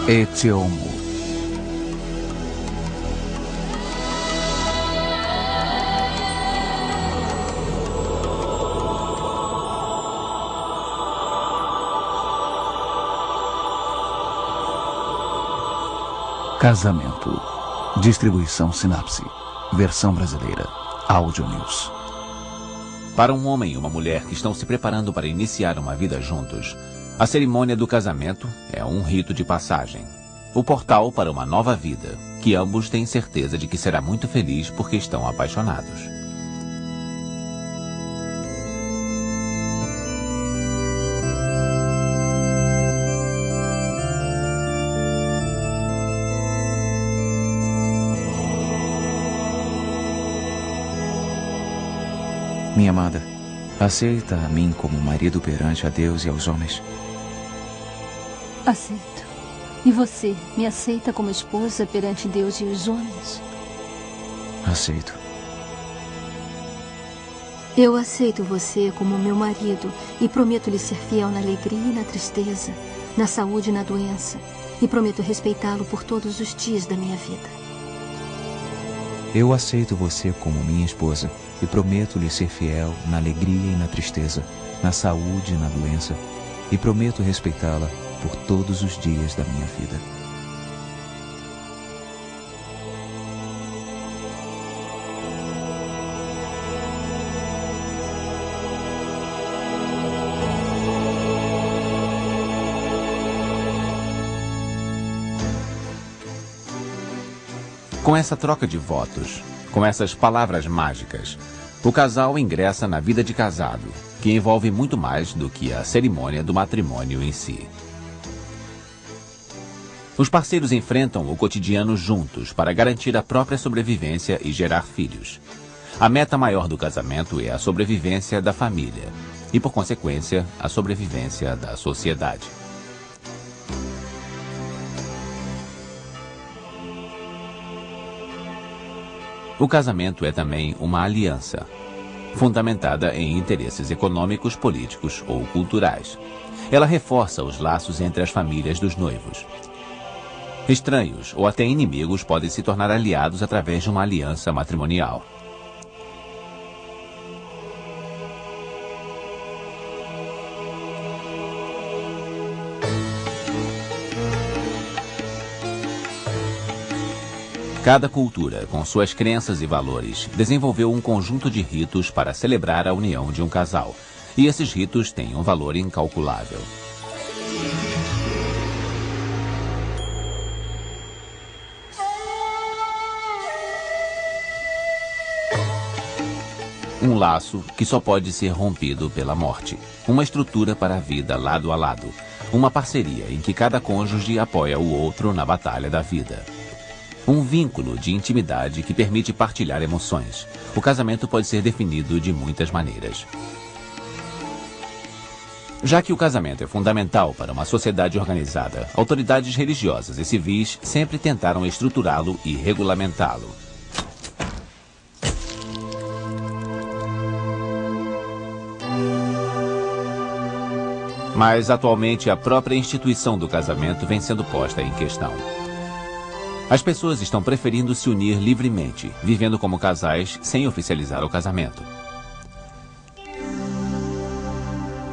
Etiomu. Casamento. Distribuição Sinapse. Versão brasileira. Áudio News. Para um homem e uma mulher que estão se preparando para iniciar uma vida juntos, a cerimônia do casamento é um rito de passagem. O portal para uma nova vida, que ambos têm certeza de que será muito feliz porque estão apaixonados. Minha amada, aceita a mim como marido perante a Deus e aos homens? Aceito. E você me aceita como esposa perante Deus e os homens? Aceito. Eu aceito você como meu marido e prometo lhe ser fiel na alegria e na tristeza, na saúde e na doença, e prometo respeitá-lo por todos os dias da minha vida. Eu aceito você como minha esposa e prometo lhe ser fiel na alegria e na tristeza, na saúde e na doença, e prometo respeitá-la por todos os dias da minha vida. Com essa troca de votos, com essas palavras mágicas, o casal ingressa na vida de casado, que envolve muito mais do que a cerimônia do matrimônio em si. Os parceiros enfrentam o cotidiano juntos para garantir a própria sobrevivência e gerar filhos. A meta maior do casamento é a sobrevivência da família e, por consequência, a sobrevivência da sociedade. O casamento é também uma aliança, fundamentada em interesses econômicos, políticos ou culturais. Ela reforça os laços entre as famílias dos noivos. Estranhos ou até inimigos podem se tornar aliados através de uma aliança matrimonial. Cada cultura, com suas crenças e valores, desenvolveu um conjunto de ritos para celebrar a união de um casal. E esses ritos têm um valor incalculável. Um laço que só pode ser rompido pela morte. Uma estrutura para a vida lado a lado. Uma parceria em que cada cônjuge apoia o outro na batalha da vida. Um vínculo de intimidade que permite partilhar emoções. O casamento pode ser definido de muitas maneiras. Já que o casamento é fundamental para uma sociedade organizada, autoridades religiosas e civis sempre tentaram estruturá-lo e regulamentá-lo. Mas, atualmente, a própria instituição do casamento vem sendo posta em questão. As pessoas estão preferindo se unir livremente, vivendo como casais sem oficializar o casamento.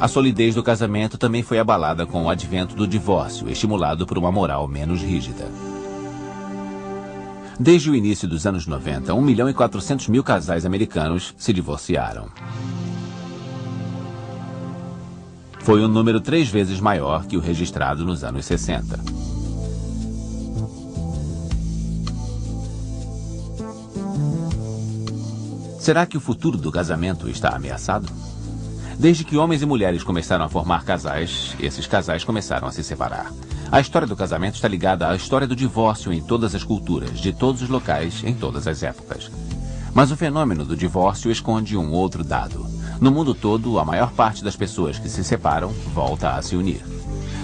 A solidez do casamento também foi abalada com o advento do divórcio, estimulado por uma moral menos rígida. Desde o início dos anos 90, 1.400.000 casais americanos se divorciaram. Foi um número 3 vezes maior que o registrado nos anos 60. Será que o futuro do casamento está ameaçado? Desde que homens e mulheres começaram a formar casais, esses casais começaram a se separar. A história do casamento está ligada à história do divórcio em todas as culturas, de todos os locais, em todas as épocas. Mas o fenômeno do divórcio esconde um outro dado. No mundo todo, a maior parte das pessoas que se separam volta a se unir.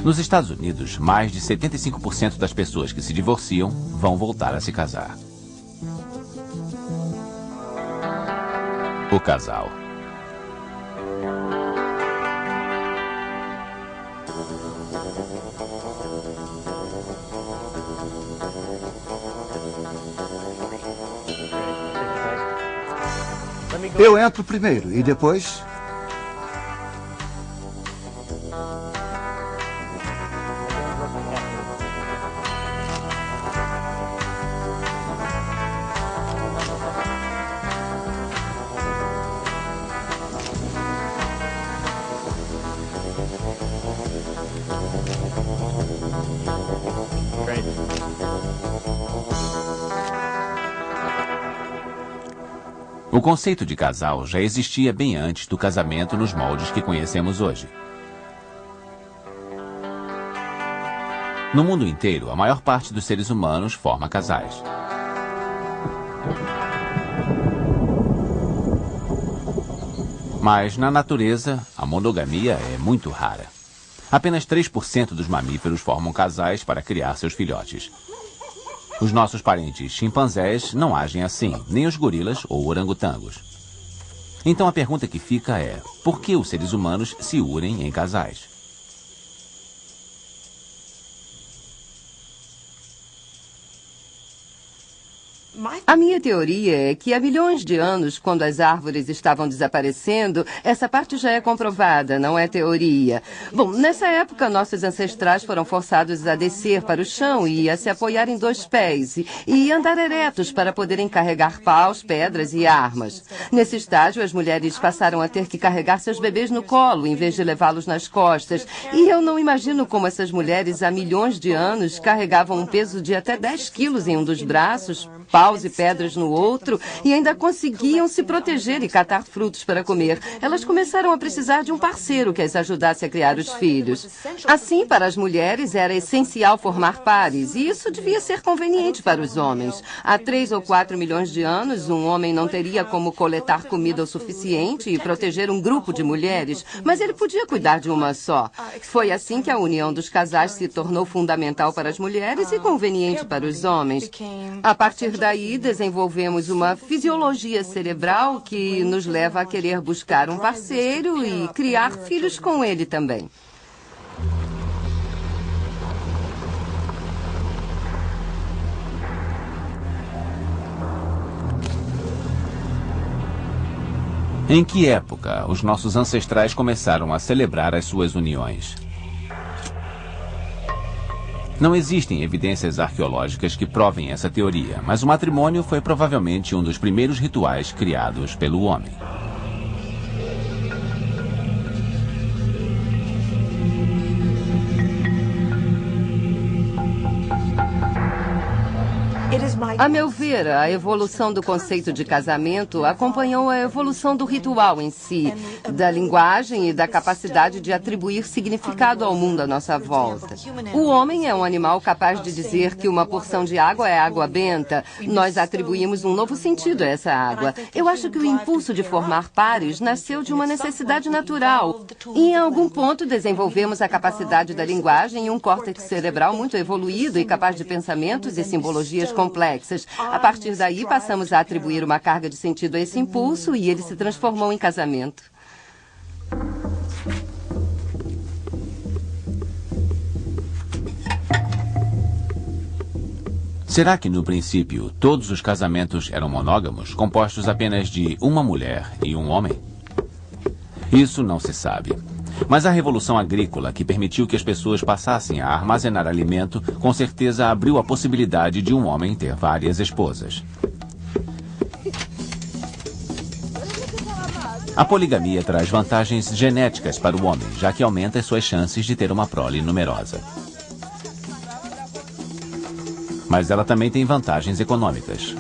Nos Estados Unidos, mais de 75% das pessoas que se divorciam vão voltar a se casar. O casal. Eu entro primeiro e depois... O conceito de casal já existia bem antes do casamento nos moldes que conhecemos hoje. No mundo inteiro, a maior parte dos seres humanos forma casais. Mas, na natureza, a monogamia é muito rara. Apenas 3% dos mamíferos formam casais para criar seus filhotes. Os nossos parentes chimpanzés não agem assim, nem os gorilas ou orangotangos. Então a pergunta que fica é: por que os seres humanos se unem em casais? A minha teoria é que há milhões de anos, quando as árvores estavam desaparecendo, essa parte já é comprovada, não é teoria. Bom, nessa época, nossos ancestrais foram forçados a descer para o chão e a se apoiar em 2 pés e andar eretos para poderem carregar paus, pedras e armas. Nesse estágio, as mulheres passaram a ter que carregar seus bebês no colo, em vez de levá-los nas costas. E eu não imagino como essas mulheres, há milhões de anos, carregavam um peso de até 10 quilos em um dos braços, paus e pedras no outro, e ainda conseguiam se proteger e catar frutos para comer. Elas começaram a precisar de um parceiro que as ajudasse a criar os filhos. Assim, para as mulheres, era essencial formar pares, e isso devia ser conveniente para os homens. Há 3 ou 4 milhões de anos, um homem não teria como coletar comida o suficiente e proteger um grupo de mulheres, mas ele podia cuidar de uma só. Foi assim que a união dos casais se tornou fundamental para as mulheres e conveniente para os homens. A partir daí, desenvolvemos uma fisiologia cerebral que nos leva a querer buscar um parceiro e criar filhos com ele também. Em que época os nossos ancestrais começaram a celebrar as suas uniões? Não existem evidências arqueológicas que provem essa teoria, mas o matrimônio foi provavelmente um dos primeiros rituais criados pelo homem. A meu ver, a evolução do conceito de casamento acompanhou a evolução do ritual em si, da linguagem e da capacidade de atribuir significado ao mundo à nossa volta. O homem é um animal capaz de dizer que uma porção de água é água benta. Nós atribuímos um novo sentido a essa água. Eu acho que o impulso de formar pares nasceu de uma necessidade natural. E em algum ponto desenvolvemos a capacidade da linguagem e um córtex cerebral muito evoluído e capaz de pensamentos e simbologias complexas. A partir daí, passamos a atribuir uma carga de sentido a esse impulso e ele se transformou em casamento. Será que, no princípio, todos os casamentos eram monógamos, compostos apenas de uma mulher e um homem? Isso não se sabe. Mas a revolução agrícola, que permitiu que as pessoas passassem a armazenar alimento, com certeza abriu a possibilidade de um homem ter várias esposas. A poligamia traz vantagens genéticas para o homem, já que aumenta as suas chances de ter uma prole numerosa. Mas ela também tem vantagens econômicas.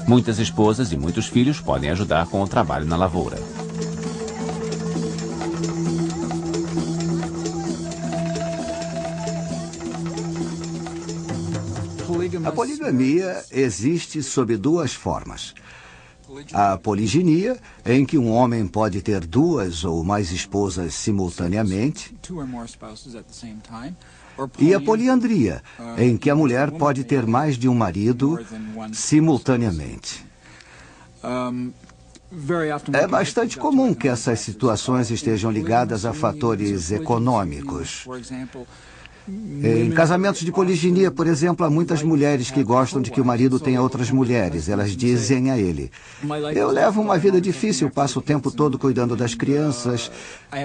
Muitas esposas e muitos filhos podem ajudar com o trabalho na lavoura. A poligamia existe sob 2 formas. A poliginia, em que um homem pode ter 2 ou mais esposas simultaneamente. E a poliandria, em que a mulher pode ter mais de um marido simultaneamente. É bastante comum que essas situações estejam ligadas a fatores econômicos. Em casamentos de poliginia, por exemplo, há muitas mulheres que gostam de que o marido tenha outras mulheres. Elas dizem a ele: eu levo uma vida difícil, passo o tempo todo cuidando das crianças,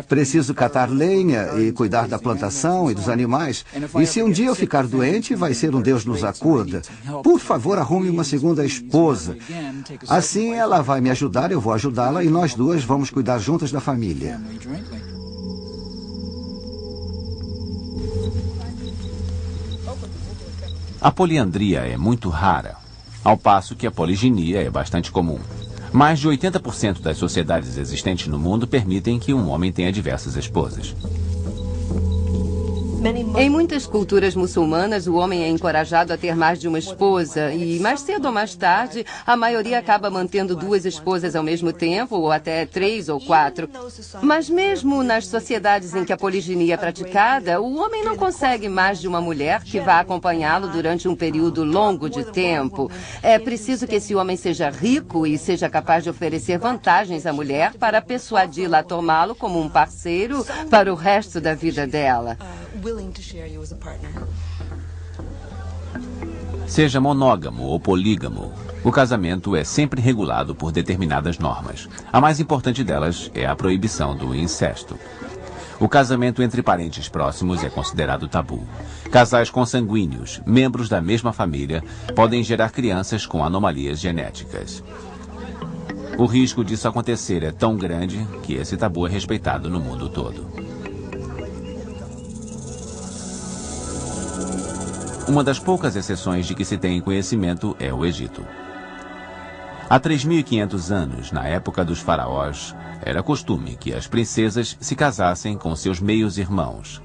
preciso catar lenha e cuidar da plantação e dos animais. E se um dia eu ficar doente, vai ser um Deus nos acuda. Por favor, arrume uma segunda esposa. Assim ela vai me ajudar, eu vou ajudá-la e nós duas vamos cuidar juntas da família. A poliandria é muito rara, ao passo que a poliginia é bastante comum. Mais de 80% das sociedades existentes no mundo permitem que um homem tenha diversas esposas. Em muitas culturas muçulmanas, o homem é encorajado a ter mais de uma esposa e, mais cedo ou mais tarde, a maioria acaba mantendo 2 esposas ao mesmo tempo, ou até 3 ou 4. Mas mesmo nas sociedades em que a poliginia é praticada, o homem não consegue mais de uma mulher que vá acompanhá-lo durante um período longo de tempo. É preciso que esse homem seja rico e seja capaz de oferecer vantagens à mulher para persuadi-la a tomá-lo como um parceiro para o resto da vida dela. Seja monógamo ou polígamo, o casamento é sempre regulado por determinadas normas. A mais importante delas é a proibição do incesto. O casamento entre parentes próximos é considerado tabu. Casais consanguíneos, membros da mesma família, podem gerar crianças com anomalias genéticas. O risco disso acontecer é tão grande que esse tabu é respeitado no mundo todo. Uma das poucas exceções de que se tem conhecimento é o Egito. Há 3.500 anos, na época dos faraós, era costume que as princesas se casassem com seus meios-irmãos.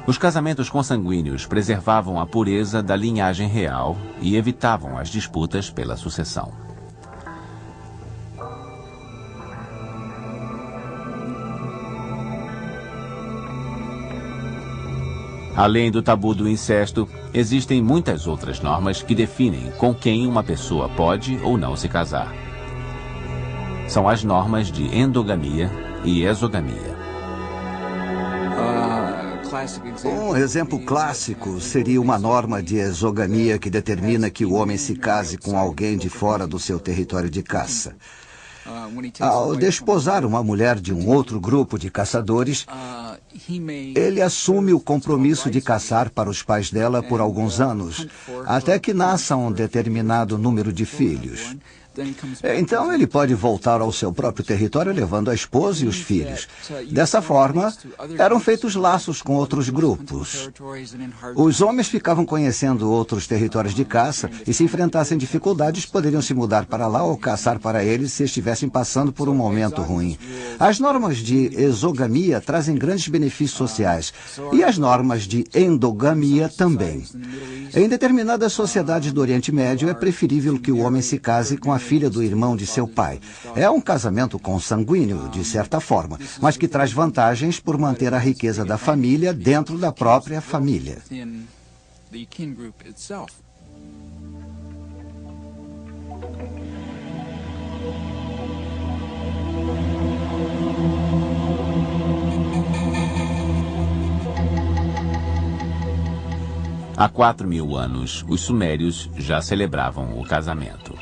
Os casamentos consanguíneos preservavam a pureza da linhagem real e evitavam as disputas pela sucessão. Além do tabu do incesto, existem muitas outras normas que definem com quem uma pessoa pode ou não se casar. São as normas de endogamia e exogamia. Um exemplo clássico seria uma norma de exogamia que determina que o homem se case com alguém de fora do seu território de caça. Ao desposar uma mulher de um outro grupo de caçadores, ele assume o compromisso de caçar para os pais dela por alguns anos, até que nasça um determinado número de filhos. Então ele pode voltar ao seu próprio território levando a esposa e os filhos. Dessa forma, eram feitos laços com outros grupos. Os homens ficavam conhecendo outros territórios de caça e, se enfrentassem dificuldades, poderiam se mudar para lá ou caçar para eles se estivessem passando por um momento ruim. As normas de exogamia trazem grandes benefícios sociais e as normas de endogamia também. Em determinadas sociedades do Oriente Médio, é preferível que o homem se case com a filha do irmão de seu pai. É um casamento consanguíneo, de certa forma, mas que traz vantagens por manter a riqueza da família dentro da própria família. Há 4.000 anos, os sumérios já celebravam o casamento.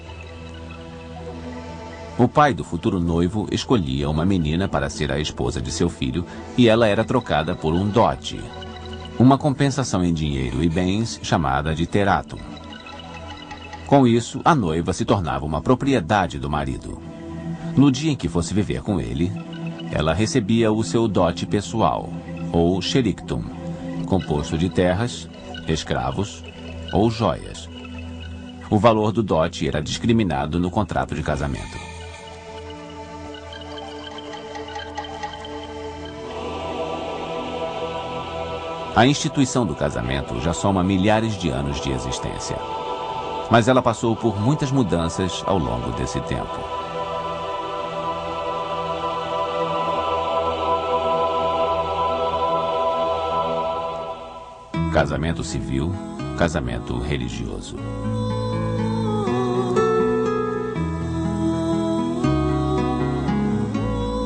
O pai do futuro noivo escolhia uma menina para ser a esposa de seu filho e ela era trocada por um dote, uma compensação em dinheiro e bens chamada de teratum. Com isso, a noiva se tornava uma propriedade do marido. No dia em que fosse viver com ele, ela recebia o seu dote pessoal, ou sherictum, composto de terras, escravos ou joias. O valor do dote era discriminado no contrato de casamento. A instituição do casamento já soma milhares de anos de existência. Mas ela passou por muitas mudanças ao longo desse tempo. Casamento civil, casamento religioso.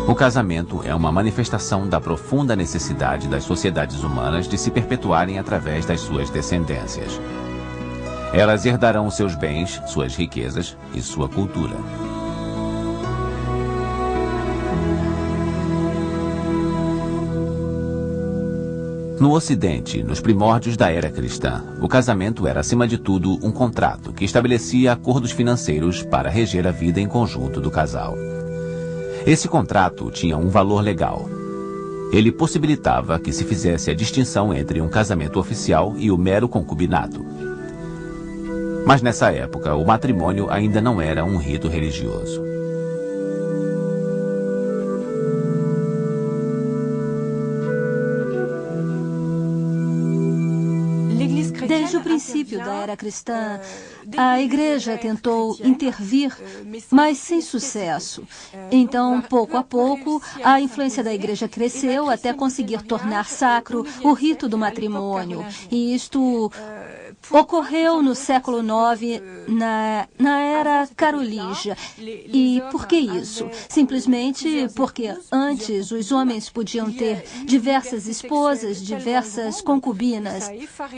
O casamento é uma manifestação da profunda necessidade das sociedades humanas de se perpetuarem através das suas descendências. Elas herdarão seus bens, suas riquezas e sua cultura. No Ocidente, nos primórdios da era cristã, o casamento era, acima de tudo, um contrato que estabelecia acordos financeiros para reger a vida em conjunto do casal. Esse contrato tinha um valor legal. Ele possibilitava que se fizesse a distinção entre um casamento oficial e o mero concubinato. Mas nessa época, o matrimônio ainda não era um rito religioso. Desde o princípio da era cristã, a Igreja tentou intervir, mas sem sucesso. Então, pouco a pouco, a influência da Igreja cresceu até conseguir tornar sacro o rito do matrimônio. E isto ocorreu no século IX, na era carolíngia. E por que isso? Simplesmente porque antes os homens podiam ter diversas esposas, diversas concubinas.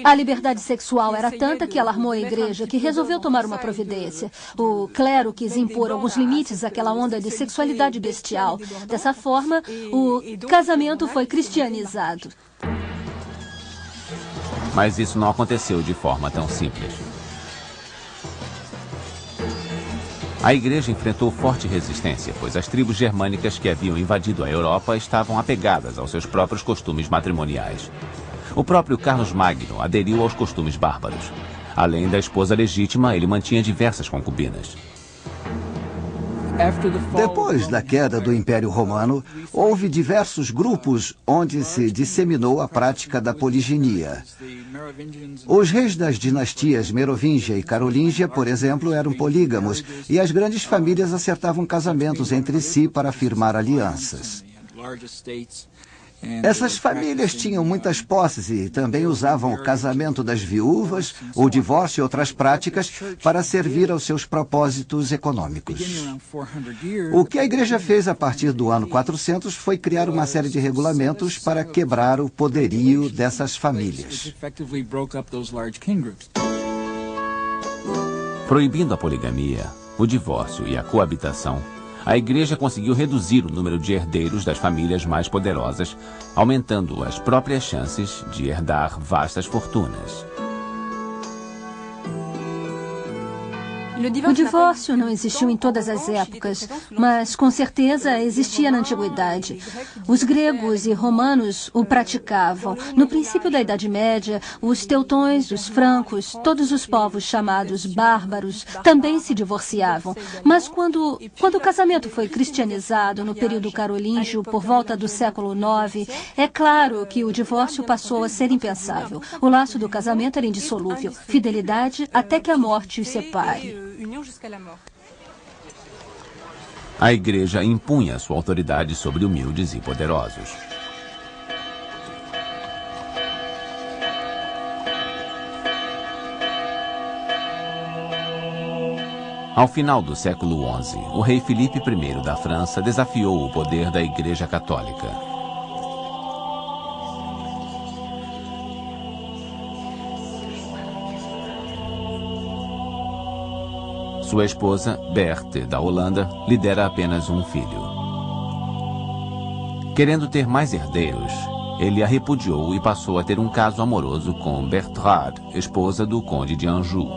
A liberdade sexual era tanta que alarmou a Igreja, que resolveu tomar uma providência. O clero quis impor alguns limites àquela onda de sexualidade bestial. Dessa forma, o casamento foi cristianizado. Mas isso não aconteceu de forma tão simples. A Igreja enfrentou forte resistência, pois as tribos germânicas que haviam invadido a Europa estavam apegadas aos seus próprios costumes matrimoniais. O próprio Carlos Magno aderiu aos costumes bárbaros. Além da esposa legítima, ele mantinha diversas concubinas. Depois da queda do Império Romano, houve diversos grupos onde se disseminou a prática da poliginia. Os reis das dinastias Merovingia e Carolíngia, por exemplo, eram polígamos, e as grandes famílias acertavam casamentos entre si para firmar alianças. Essas famílias tinham muitas posses e também usavam o casamento das viúvas, o divórcio e outras práticas para servir aos seus propósitos econômicos. O que a Igreja fez a partir do ano 400 foi criar uma série de regulamentos para quebrar o poderio dessas famílias. Proibindo a poligamia, o divórcio e a coabitação, a Igreja conseguiu reduzir o número de herdeiros das famílias mais poderosas, aumentando as próprias chances de herdar vastas fortunas. O divórcio não existiu em todas as épocas, mas com certeza existia na antiguidade. Os gregos e romanos o praticavam. No princípio da Idade Média, os teutões, os francos, todos os povos chamados bárbaros também se divorciavam. Mas quando o casamento foi cristianizado no período carolíngio, por volta do século IX, é claro que o divórcio passou a ser impensável. O laço do casamento era indissolúvel, fidelidade até que a morte os separe. A Igreja impunha sua autoridade sobre humildes e poderosos. Ao final do século XI, o rei Filipe I da França desafiou o poder da Igreja Católica. Sua esposa, Berthe, da Holanda, lhe dera apenas um filho. Querendo ter mais herdeiros, ele a repudiou e passou a ter um caso amoroso com Bertrade, esposa do conde de Anjou.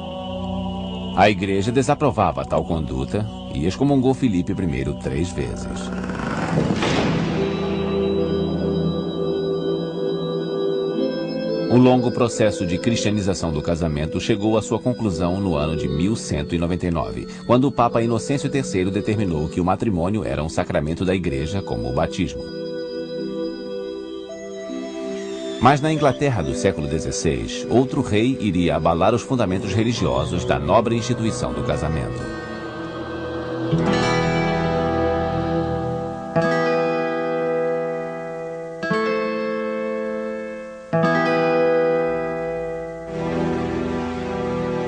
A Igreja desaprovava tal conduta e excomungou Filipe I 3 vezes. O longo processo de cristianização do casamento chegou à sua conclusão no ano de 1199, quando o Papa Inocêncio III determinou que o matrimônio era um sacramento da Igreja, como o batismo. Mas na Inglaterra do século XVI, outro rei iria abalar os fundamentos religiosos da nobre instituição do casamento.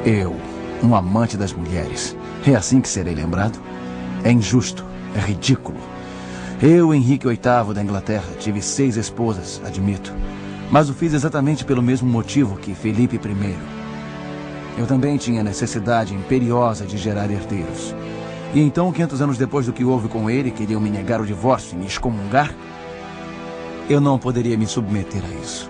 Eu, um amante das mulheres, é assim que serei lembrado? É injusto, é ridículo. Eu, Henrique VIII da Inglaterra, tive 6 esposas, admito. Mas o fiz exatamente pelo mesmo motivo que Felipe I. Eu também tinha necessidade imperiosa de gerar herdeiros. E então, 500 anos depois do que houve com ele, queriam me negar o divórcio e me excomungar? Eu não poderia me submeter a isso.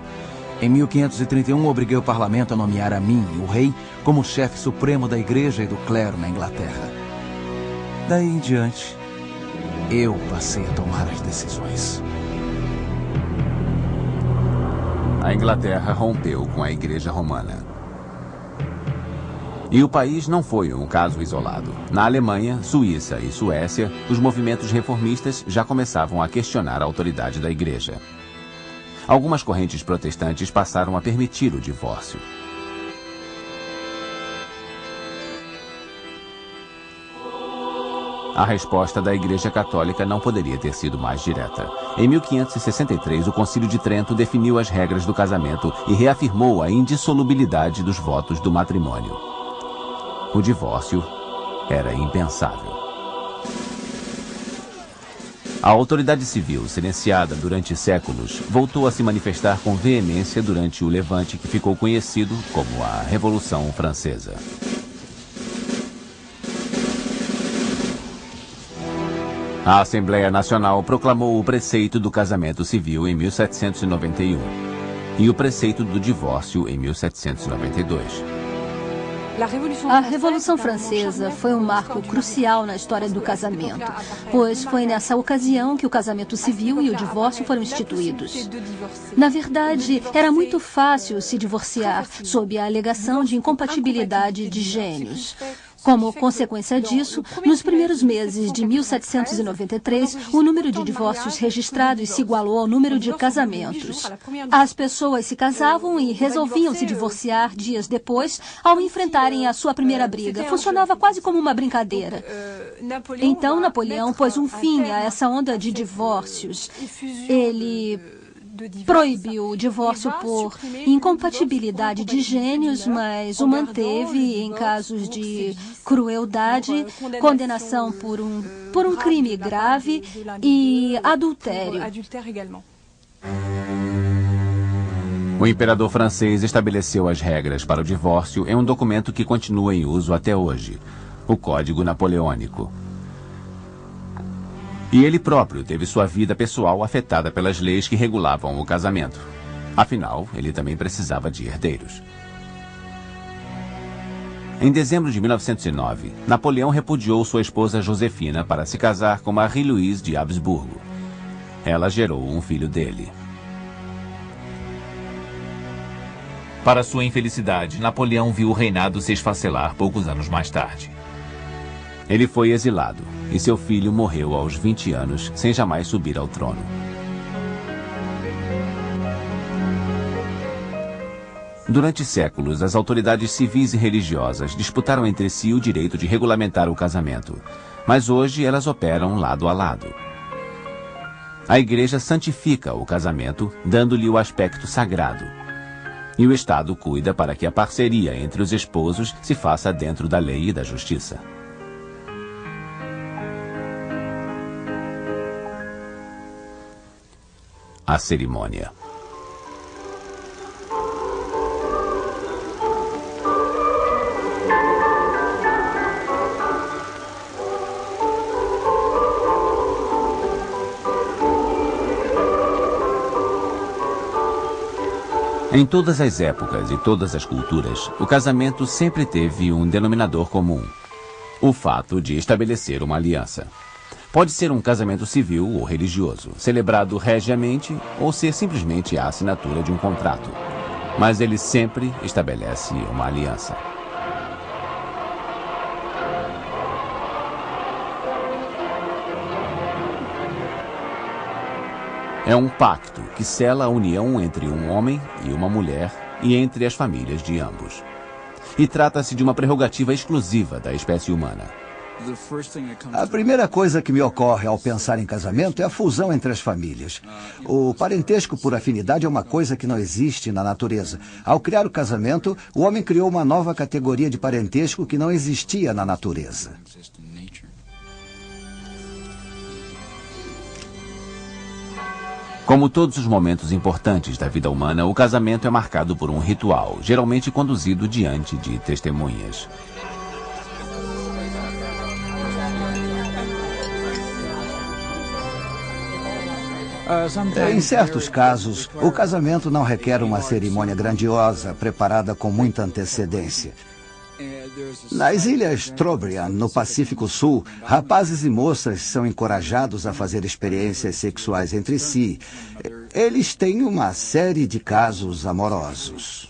Em 1531, obriguei o parlamento a nomear a mim, o rei, como chefe supremo da igreja e do clero na Inglaterra. Daí em diante, eu passei a tomar as decisões. A Inglaterra rompeu com a Igreja Romana. E o país não foi um caso isolado. Na Alemanha, Suíça e Suécia, os movimentos reformistas já começavam a questionar a autoridade da Igreja. Algumas correntes protestantes passaram a permitir o divórcio. A resposta da Igreja Católica não poderia ter sido mais direta. Em 1563, o Concílio de Trento definiu as regras do casamento e reafirmou a indissolubilidade dos votos do matrimônio. O divórcio era impensável. A autoridade civil, silenciada durante séculos, voltou a se manifestar com veemência durante o levante que ficou conhecido como a Revolução Francesa. A Assembleia Nacional proclamou o preceito do casamento civil em 1791 e o preceito do divórcio em 1792. A Revolução Francesa foi um marco crucial na história do casamento, pois foi nessa ocasião que o casamento civil e o divórcio foram instituídos. Na verdade, era muito fácil se divorciar sob a alegação de incompatibilidade de gênios. Como consequência disso, nos primeiros meses de 1793, o número de divórcios registrados se igualou ao número de casamentos. As pessoas se casavam e resolviam se divorciar dias depois, ao enfrentarem a sua primeira briga. Funcionava quase como uma brincadeira. Então, Napoleão pôs um fim a essa onda de divórcios. Ele proibiu o divórcio por incompatibilidade de gênios, mas o manteve em casos de crueldade, condenação por um crime grave e adultério. O imperador francês estabeleceu as regras para o divórcio em um documento que continua em uso até hoje, o Código Napoleônico. E ele próprio teve sua vida pessoal afetada pelas leis que regulavam o casamento. Afinal, ele também precisava de herdeiros. Em dezembro de 1909, Napoleão repudiou sua esposa Josefina para se casar com Marie-Louise de Habsburgo. Ela gerou um filho dele. Para sua infelicidade, Napoleão viu o reinado se esfacelar poucos anos mais tarde. Ele foi exilado e seu filho morreu aos 20 anos, sem jamais subir ao trono. Durante séculos, as autoridades civis e religiosas disputaram entre si o direito de regulamentar o casamento, mas hoje elas operam lado a lado. A Igreja santifica o casamento, dando-lhe o aspecto sagrado. E o Estado cuida para que a parceria entre os esposos se faça dentro da lei e da justiça. A cerimônia. Em todas as épocas e todas as culturas, o casamento sempre teve um denominador comum: o fato de estabelecer uma aliança. Pode ser um casamento civil ou religioso, celebrado regiamente ou ser simplesmente a assinatura de um contrato. Mas ele sempre estabelece uma aliança. É um pacto que sela a união entre um homem e uma mulher e entre as famílias de ambos. E trata-se de uma prerrogativa exclusiva da espécie humana. A primeira coisa que me ocorre ao pensar em casamento é a fusão entre as famílias. O parentesco por afinidade é uma coisa que não existe na natureza. Ao criar o casamento, o homem criou uma nova categoria de parentesco que não existia na natureza. Como todos os momentos importantes da vida humana, o casamento é marcado por um ritual, geralmente conduzido diante de testemunhas. Em certos casos, o casamento não requer uma cerimônia grandiosa, preparada com muita antecedência. Nas ilhas Trobriand, no Pacífico Sul, rapazes e moças são encorajados a fazer experiências sexuais entre si. Eles têm uma série de casos amorosos.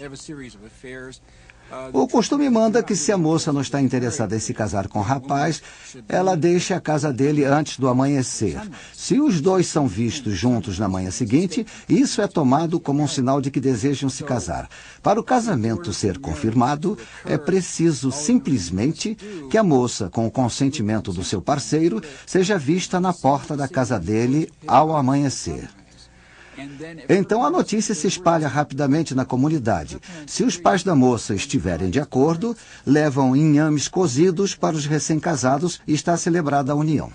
O costume manda que, se a moça não está interessada em se casar com o rapaz, ela deixe a casa dele antes do amanhecer. Se os dois são vistos juntos na manhã seguinte, isso é tomado como um sinal de que desejam se casar. Para o casamento ser confirmado, é preciso simplesmente que a moça, com o consentimento do seu parceiro, seja vista na porta da casa dele ao amanhecer. Então a notícia se espalha rapidamente na comunidade. Se os pais da moça estiverem de acordo, levam inhames cozidos para os recém-casados e está celebrada a união.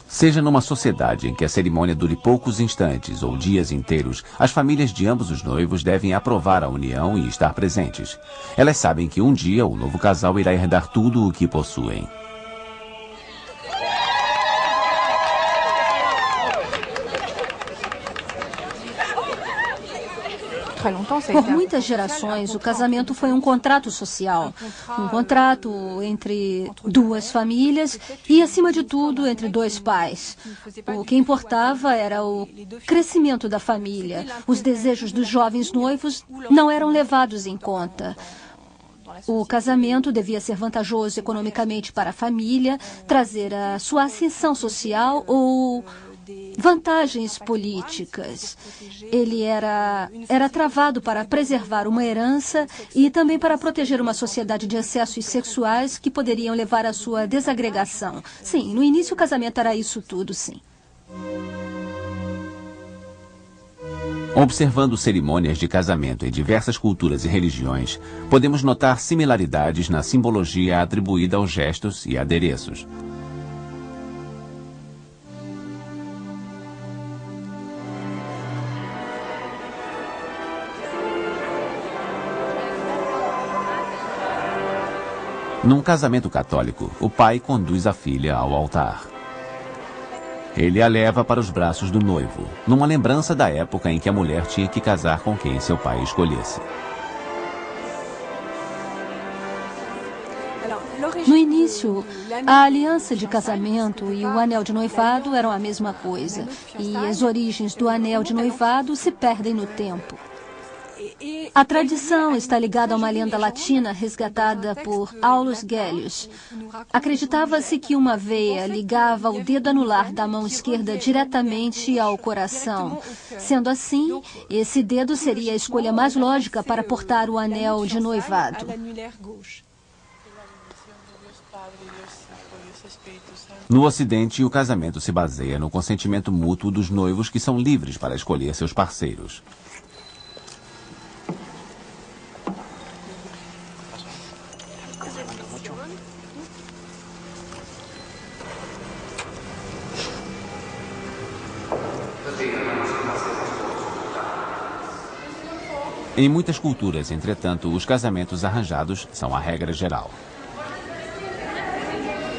Seja numa sociedade em que a cerimônia dure poucos instantes ou dias inteiros, as famílias de ambos os noivos devem aprovar a união e estar presentes. Elas sabem que um dia o novo casal irá herdar tudo o que possuem. Por muitas gerações, o casamento foi um contrato social. Um contrato entre duas famílias e, acima de tudo, entre dois pais. O que importava era o crescimento da família. Os desejos dos jovens noivos não eram levados em conta. O casamento devia ser vantajoso economicamente para a família, trazer a sua ascensão social ou vantagens políticas. Ele era travado para preservar uma herança e também para proteger uma sociedade de excessos sexuais que poderiam levar à sua desagregação. Sim, no início o casamento era isso tudo, sim. Observando cerimônias de casamento em diversas culturas e religiões, podemos notar similaridades na simbologia atribuída aos gestos e adereços. Num casamento católico, o pai conduz a filha ao altar. Ele a leva para os braços do noivo, numa lembrança da época em que a mulher tinha que casar com quem seu pai escolhesse. No início, a aliança de casamento e o anel de noivado eram a mesma coisa, e as origens do anel de noivado se perdem no tempo. A tradição está ligada a uma lenda latina resgatada por Aulus Gellius. Acreditava-se que uma veia ligava o dedo anular da mão esquerda diretamente ao coração. Sendo assim, esse dedo seria a escolha mais lógica para portar o anel de noivado. No Ocidente, o casamento se baseia no consentimento mútuo dos noivos, que são livres para escolher seus parceiros. Em muitas culturas, entretanto, os casamentos arranjados são a regra geral.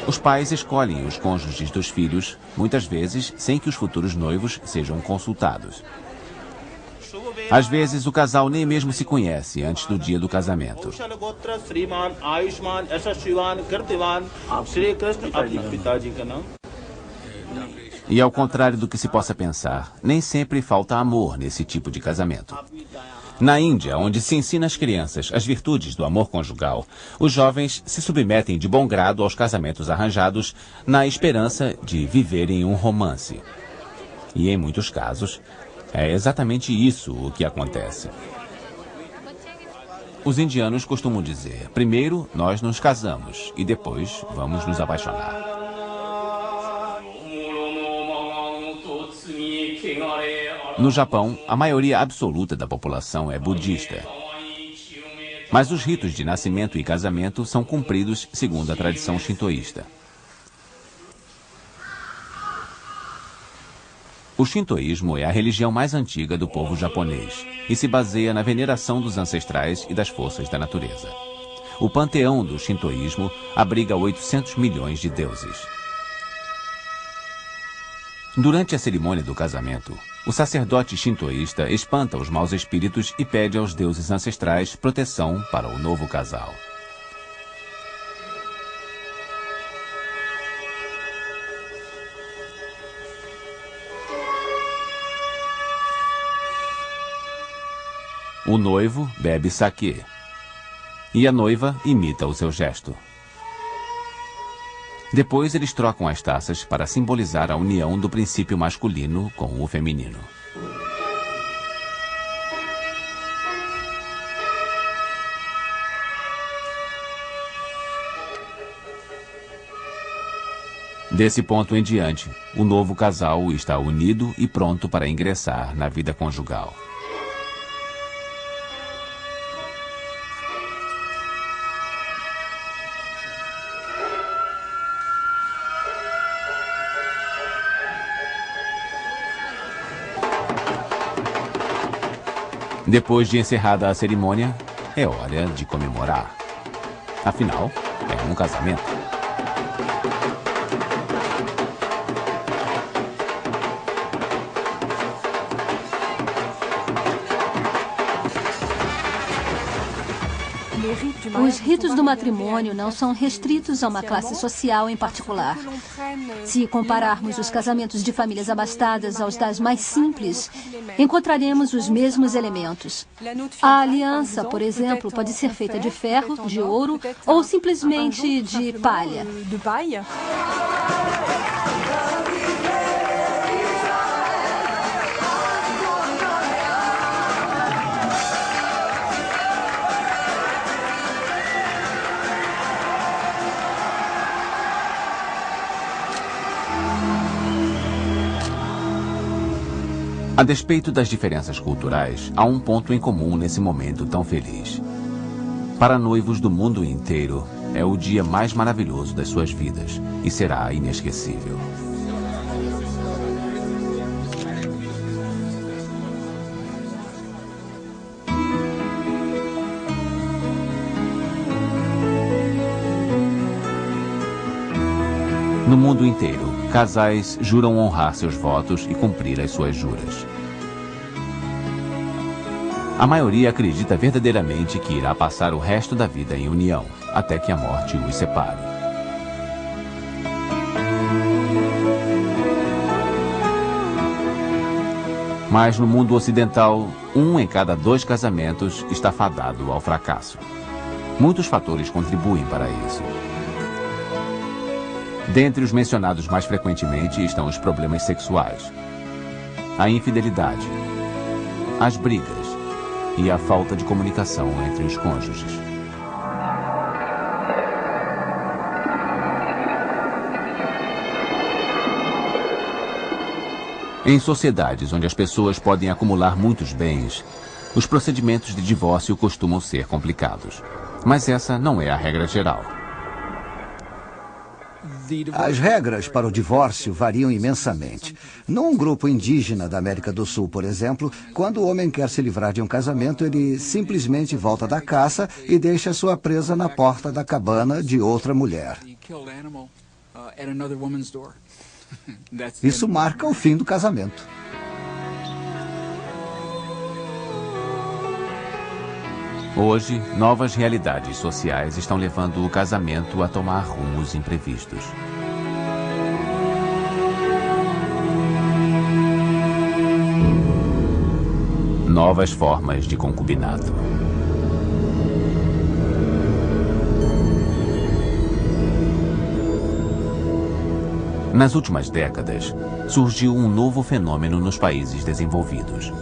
Os pais escolhem os cônjuges dos filhos, muitas vezes sem que os futuros noivos sejam consultados. Às vezes, o casal nem mesmo se conhece antes do dia do casamento. E ao contrário do que se possa pensar, nem sempre falta amor nesse tipo de casamento. Na Índia, onde se ensina às crianças as virtudes do amor conjugal, os jovens se submetem de bom grado aos casamentos arranjados na esperança de viverem um romance. E em muitos casos, é exatamente isso o que acontece. Os indianos costumam dizer: primeiro nós nos casamos e depois vamos nos apaixonar. No Japão, a maioria absoluta da população é budista. Mas os ritos de nascimento e casamento são cumpridos segundo a tradição shintoísta. O shintoísmo é a religião mais antiga do povo japonês e se baseia na veneração dos ancestrais e das forças da natureza. O panteão do shintoísmo abriga 800 milhões de deuses. Durante a cerimônia do casamento, o sacerdote shintoísta espanta os maus espíritos e pede aos deuses ancestrais proteção para o novo casal. O noivo bebe saquê e a noiva imita o seu gesto. Depois eles trocam as taças para simbolizar a união do princípio masculino com o feminino. Desse ponto em diante, o novo casal está unido e pronto para ingressar na vida conjugal. Depois de encerrada a cerimônia, é hora de comemorar. Afinal, é um casamento. Os ritos do matrimônio não são restritos a uma classe social em particular. Se compararmos os casamentos de famílias abastadas aos das mais simples, encontraremos os mesmos elementos. A aliança, por exemplo, pode ser feita de ferro, de ouro ou simplesmente de palha. A despeito das diferenças culturais, há um ponto em comum nesse momento tão feliz. Para noivos do mundo inteiro, é o dia mais maravilhoso das suas vidas e será inesquecível. No mundo inteiro, casais juram honrar seus votos e cumprir as suas juras. A maioria acredita verdadeiramente que irá passar o resto da vida em união, até que a morte os separe. Mas no mundo ocidental, 1 em cada 2 casamentos está fadado ao fracasso. Muitos fatores contribuem para isso. Dentre os mencionados mais frequentemente estão os problemas sexuais, a infidelidade, as brigas e a falta de comunicação entre os cônjuges. Em sociedades onde as pessoas podem acumular muitos bens, os procedimentos de divórcio costumam ser complicados. Mas essa não é a regra geral. As regras para o divórcio variam imensamente. Num grupo indígena da América do Sul, por exemplo, quando o homem quer se livrar de um casamento, ele simplesmente volta da caça e deixa sua presa na porta da cabana de outra mulher. Isso marca o fim do casamento. Hoje, novas realidades sociais estão levando o casamento a tomar rumos imprevistos. Novas formas de concubinato. Nas últimas décadas, surgiu um novo fenômeno nos países desenvolvidos.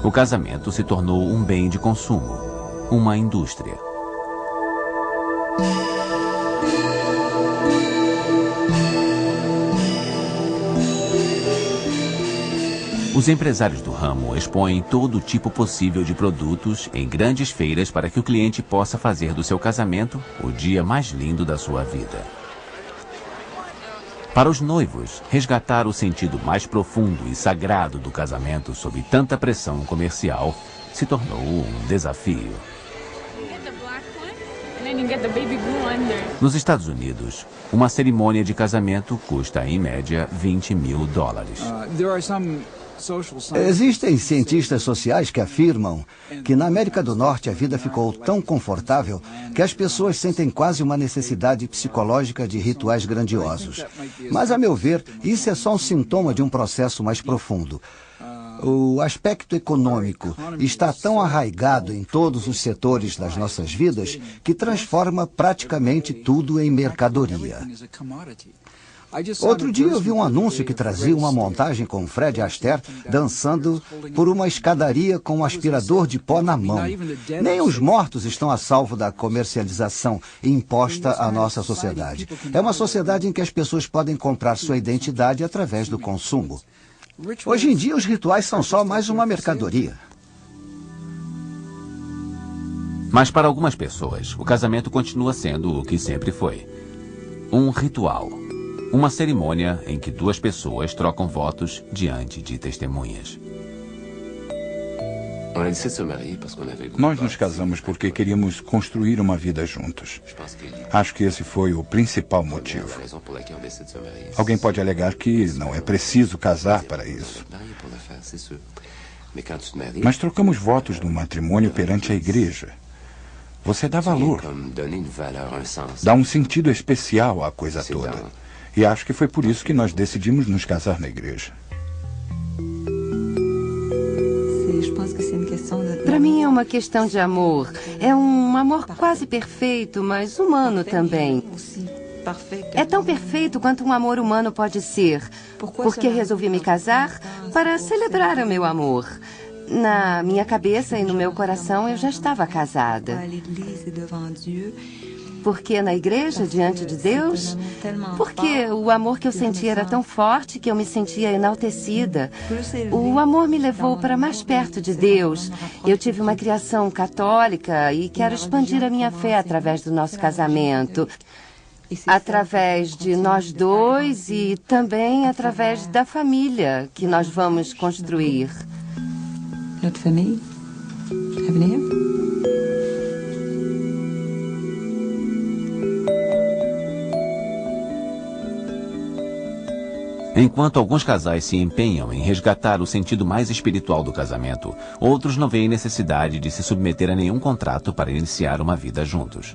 O casamento se tornou um bem de consumo. Uma indústria. Os empresários do ramo expõem todo tipo possível de produtos em grandes feiras para que o cliente possa fazer do seu casamento o dia mais lindo da sua vida. Para os noivos, resgatar o sentido mais profundo e sagrado do casamento sob tanta pressão comercial se tornou um desafio. Nos Estados Unidos, uma cerimônia de casamento custa, em média, $20 mil. Existem cientistas sociais que afirmam que na América do Norte a vida ficou tão confortável que as pessoas sentem quase uma necessidade psicológica de rituais grandiosos. Mas, a meu ver, isso é só um sintoma de um processo mais profundo. O aspecto econômico está tão arraigado em todos os setores das nossas vidas que transforma praticamente tudo em mercadoria. Outro dia eu vi um anúncio que trazia uma montagem com Fred Astaire dançando por uma escadaria com um aspirador de pó na mão. Nem os mortos estão a salvo da comercialização imposta à nossa sociedade. É uma sociedade em que as pessoas podem comprar sua identidade através do consumo. Hoje em dia, os rituais são só mais uma mercadoria. Mas para algumas pessoas, o casamento continua sendo o que sempre foi. Um ritual. Uma cerimônia em que duas pessoas trocam votos diante de testemunhas. Nós nos casamos porque queríamos construir uma vida juntos. Acho que esse foi o principal motivo. Alguém pode alegar que não é preciso casar para isso. Mas trocamos votos no matrimônio perante a igreja. Você dá valor. Dá um sentido especial à coisa toda. E acho que foi por isso que nós decidimos nos casar na igreja. Para mim é uma questão de amor. É um amor quase perfeito, mas humano também. É tão perfeito quanto um amor humano pode ser. Porque resolvi me casar para celebrar o meu amor. Na minha cabeça e no meu coração eu já estava casada. Porque na igreja, diante de Deus, porque o amor que eu sentia era tão forte que eu me sentia enaltecida. O amor me levou para mais perto de Deus. Eu tive uma criação católica e quero expandir a minha fé através do nosso casamento. Através de nós dois e também através da família que nós vamos construir. Notre famille? Avenir? Enquanto alguns casais se empenham em resgatar o sentido mais espiritual do casamento, outros não veem necessidade de se submeter a nenhum contrato para iniciar uma vida juntos.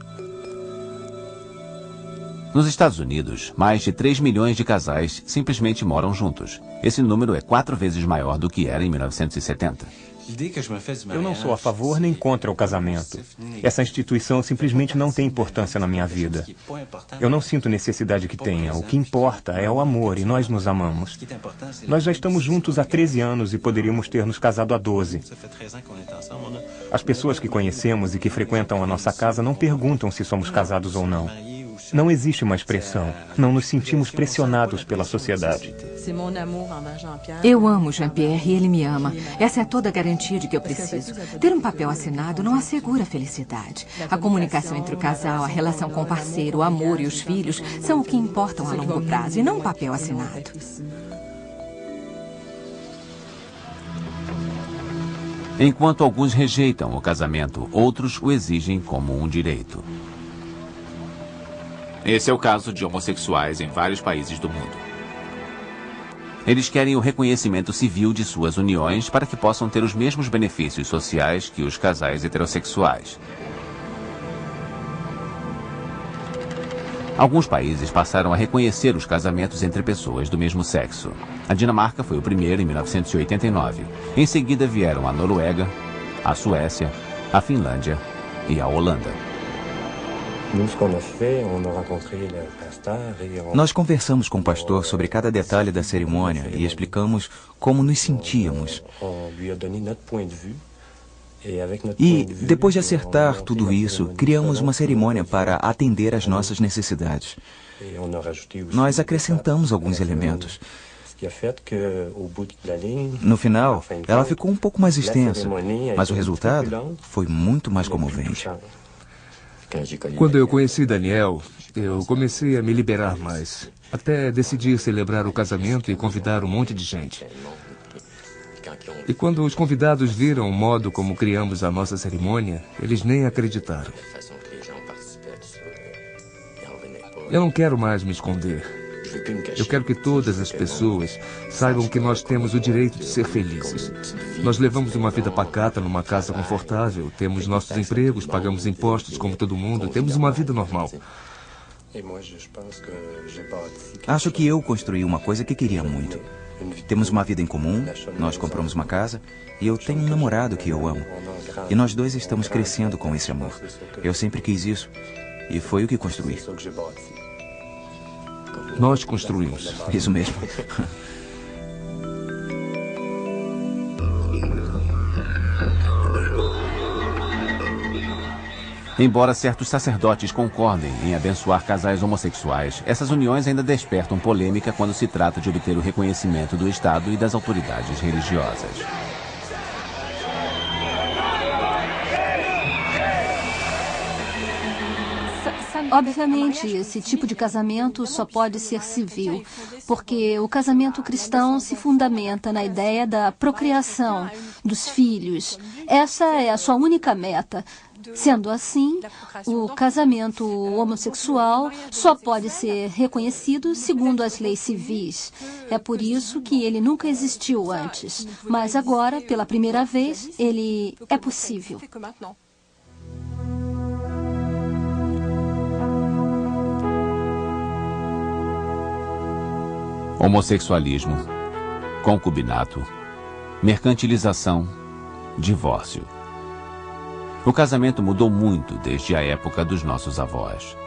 Nos Estados Unidos, mais de 3 milhões de casais simplesmente moram juntos. Esse número é 4 vezes maior do que era em 1970. Eu não sou a favor nem contra o casamento. Essa instituição simplesmente não tem importância na minha vida. Eu não sinto necessidade que tenha. O que importa é o amor e nós nos amamos. Nós já estamos juntos há 13 anos e poderíamos ter nos casado há 12. As pessoas que conhecemos e que frequentam a nossa casa não perguntam se somos casados ou não. Não existe uma expressão. Não nos sentimos pressionados pela sociedade. Eu amo Jean-Pierre e ele me ama. Essa é toda a garantia de que eu preciso. Ter um papel assinado não assegura a felicidade. A comunicação entre o casal, a relação com o parceiro, o amor e os filhos são o que importam a longo prazo e não um papel assinado. Enquanto alguns rejeitam o casamento, outros o exigem como um direito. Esse é o caso de homossexuais em vários países do mundo. Eles querem o reconhecimento civil de suas uniões para que possam ter os mesmos benefícios sociais que os casais heterossexuais. Alguns países passaram a reconhecer os casamentos entre pessoas do mesmo sexo. A Dinamarca foi o primeiro em 1989. Em seguida vieram a Noruega, a Suécia, a Finlândia e a Holanda. Nós conversamos com o pastor sobre cada detalhe da cerimônia e explicamos como nos sentíamos. E, depois de acertar tudo isso, criamos uma cerimônia para atender às nossas necessidades. Nós acrescentamos alguns elementos. No final, ela ficou um pouco mais extensa, mas o resultado foi muito mais comovente. Quando eu conheci Daniel, eu comecei a me liberar mais. Até decidi celebrar o casamento e convidar um monte de gente. E quando os convidados viram o modo como criamos a nossa cerimônia, eles nem acreditaram. Eu não quero mais me esconder. Eu quero que todas as pessoas saibam que nós temos o direito de ser felizes. Nós levamos uma vida pacata numa casa confortável, temos nossos empregos, pagamos impostos como todo mundo, temos uma vida normal. Acho que eu construí uma coisa que queria muito. Temos uma vida em comum, nós compramos uma casa e eu tenho um namorado que eu amo. E nós dois estamos crescendo com esse amor. Eu sempre quis isso e foi o que construí. Nós construímos. Isso mesmo. Embora certos sacerdotes concordem em abençoar casais homossexuais, essas uniões ainda despertam polêmica quando se trata de obter o reconhecimento do Estado e das autoridades religiosas. Obviamente, esse tipo de casamento só pode ser civil, porque o casamento cristão se fundamenta na ideia da procriação dos filhos. Essa é a sua única meta. Sendo assim, o casamento homossexual só pode ser reconhecido segundo as leis civis. É por isso que ele nunca existiu antes. Mas agora, pela primeira vez, ele é possível. Homossexualismo, concubinato, mercantilização, divórcio. O casamento mudou muito desde a época dos nossos avós.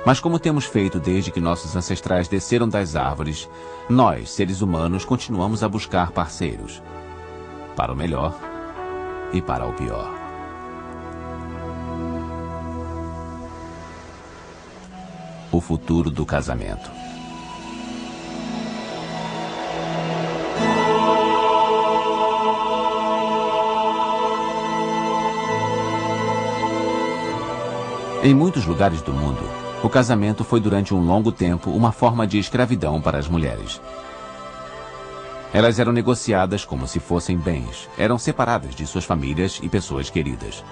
Mas como temos feito desde que nossos ancestrais desceram das árvores, nós, seres humanos, continuamos a buscar parceiros. Para o melhor e para o pior. O futuro do casamento. Em muitos lugares do mundo, o casamento foi durante um longo tempo uma forma de escravidão para as mulheres. Elas eram negociadas como se fossem bens, eram separadas de suas famílias e pessoas queridas.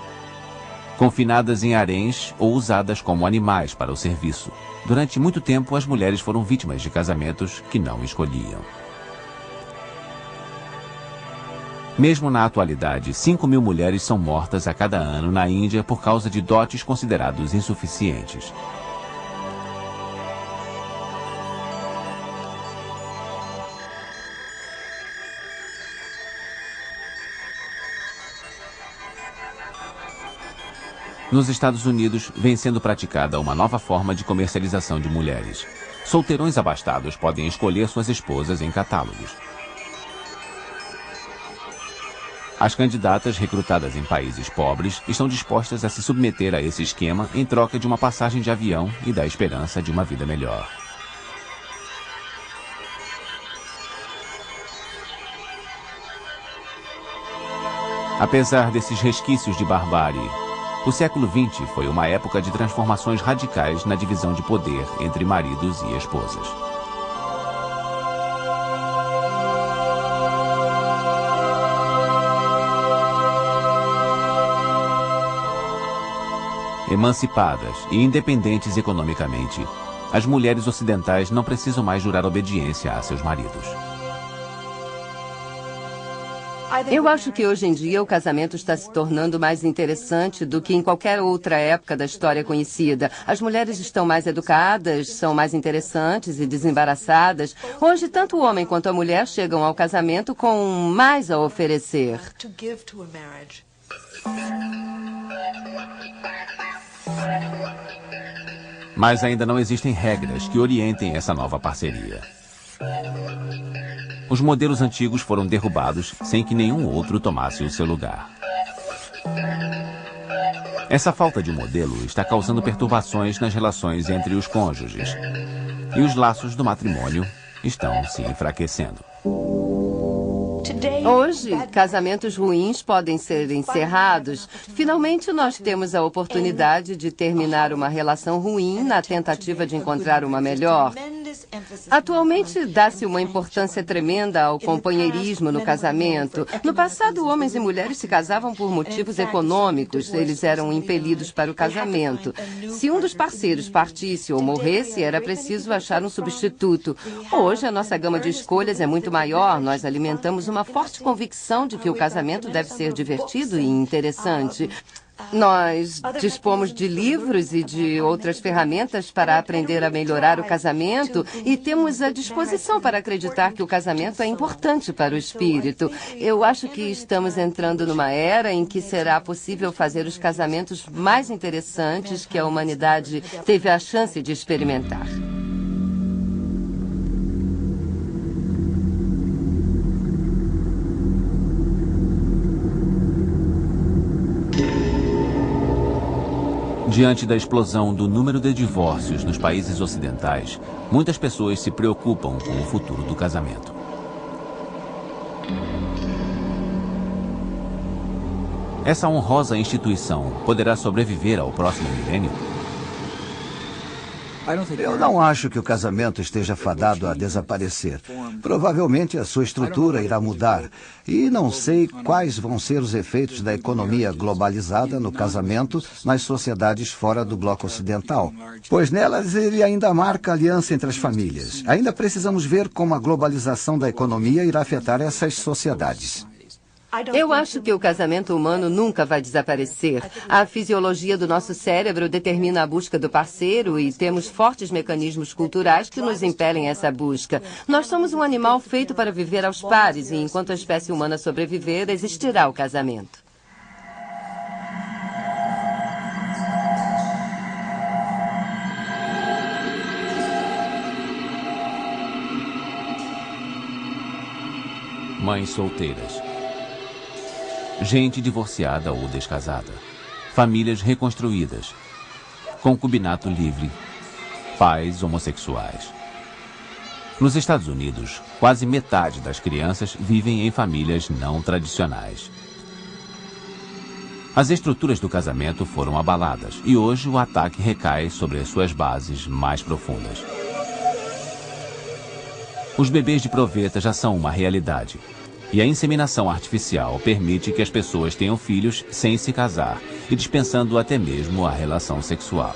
Confinadas em haréns ou usadas como animais para o serviço. Durante muito tempo, as mulheres foram vítimas de casamentos que não escolhiam. Mesmo na atualidade, 5.000 mulheres são mortas a cada ano na Índia por causa de dotes considerados insuficientes. Nos Estados Unidos, vem sendo praticada uma nova forma de comercialização de mulheres. Solteirões abastados podem escolher suas esposas em catálogos. As candidatas recrutadas em países pobres estão dispostas a se submeter a esse esquema em troca de uma passagem de avião e da esperança de uma vida melhor. Apesar desses resquícios de barbárie, o século XX foi uma época de transformações radicais na divisão de poder entre maridos e esposas. Emancipadas e independentes economicamente, as mulheres ocidentais não precisam mais jurar obediência a seus maridos. Eu acho que hoje em dia o casamento está se tornando mais interessante do que em qualquer outra época da história conhecida. As mulheres estão mais educadas, são mais interessantes e desembaraçadas. Hoje, tanto o homem quanto a mulher chegam ao casamento com mais a oferecer. Mas ainda não existem regras que orientem essa nova parceria. Os modelos antigos foram derrubados sem que nenhum outro tomasse o seu lugar. Essa falta de modelo está causando perturbações nas relações entre os cônjuges. E os laços do matrimônio estão se enfraquecendo. Hoje, casamentos ruins podem ser encerrados. Finalmente, nós temos a oportunidade de terminar uma relação ruim na tentativa de encontrar uma melhor. Atualmente, dá-se uma importância tremenda ao companheirismo no casamento. No passado, homens e mulheres se casavam por motivos econômicos. Eles eram impelidos para o casamento. Se um dos parceiros partisse ou morresse, era preciso achar um substituto. Hoje, a nossa gama de escolhas é muito maior. Nós alimentamos uma forte convicção de que o casamento deve ser divertido e interessante. Nós dispomos de livros e de outras ferramentas para aprender a melhorar o casamento e temos a disposição para acreditar que o casamento é importante para o espírito. Eu acho que estamos entrando numa era em que será possível fazer os casamentos mais interessantes que a humanidade teve a chance de experimentar. Diante da explosão do número de divórcios nos países ocidentais, muitas pessoas se preocupam com o futuro do casamento. Essa honrosa instituição poderá sobreviver ao próximo milênio? Eu não acho que o casamento esteja fadado a desaparecer. Provavelmente a sua estrutura irá mudar. E não sei quais vão ser os efeitos da economia globalizada no casamento nas sociedades fora do bloco ocidental. Pois nelas ele ainda marca a aliança entre as famílias. Ainda precisamos ver como a globalização da economia irá afetar essas sociedades. Eu acho que o casamento humano nunca vai desaparecer. A fisiologia do nosso cérebro determina a busca do parceiro e temos fortes mecanismos culturais que nos impelem a essa busca. Nós somos um animal feito para viver aos pares e enquanto a espécie humana sobreviver, existirá o casamento. Mães solteiras. Gente divorciada ou descasada, famílias reconstruídas, concubinato livre, pais homossexuais. Nos Estados Unidos, quase metade das crianças vivem em famílias não tradicionais. As estruturas do casamento foram abaladas e hoje o ataque recai sobre as suas bases mais profundas. Os bebês de proveta já são uma realidade. E a inseminação artificial permite que as pessoas tenham filhos sem se casar e dispensando até mesmo a relação sexual.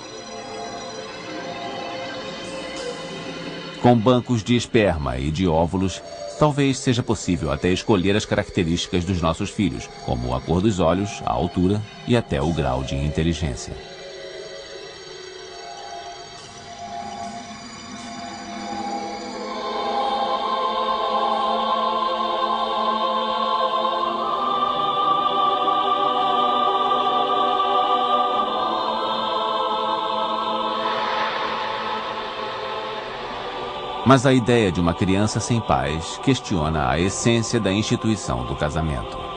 Com bancos de esperma e de óvulos, talvez seja possível até escolher as características dos nossos filhos, como a cor dos olhos, a altura e até o grau de inteligência. Mas a ideia de uma criança sem pais questiona a essência da instituição do casamento.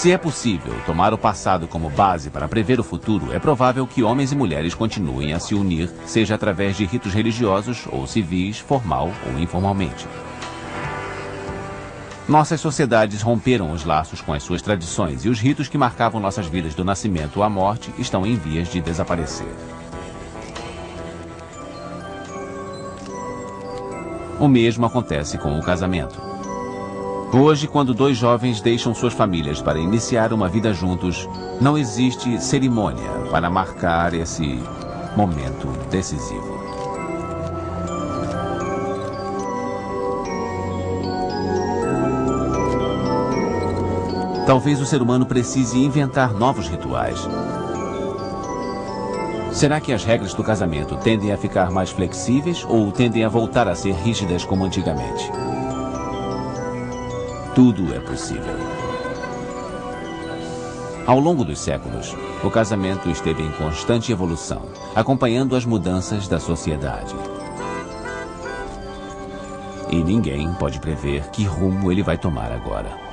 Se é possível tomar o passado como base para prever o futuro, é provável que homens e mulheres continuem a se unir, seja através de ritos religiosos ou civis, formal ou informalmente. Nossas sociedades romperam os laços com as suas tradições e os ritos que marcavam nossas vidas do nascimento à morte estão em vias de desaparecer. O mesmo acontece com o casamento. Hoje, quando dois jovens deixam suas famílias para iniciar uma vida juntos, não existe cerimônia para marcar esse momento decisivo. Talvez o ser humano precise inventar novos rituais. Será que as regras do casamento tendem a ficar mais flexíveis ou tendem a voltar a ser rígidas como antigamente? Tudo é possível. Ao longo dos séculos, o casamento esteve em constante evolução, acompanhando as mudanças da sociedade. E ninguém pode prever que rumo ele vai tomar agora.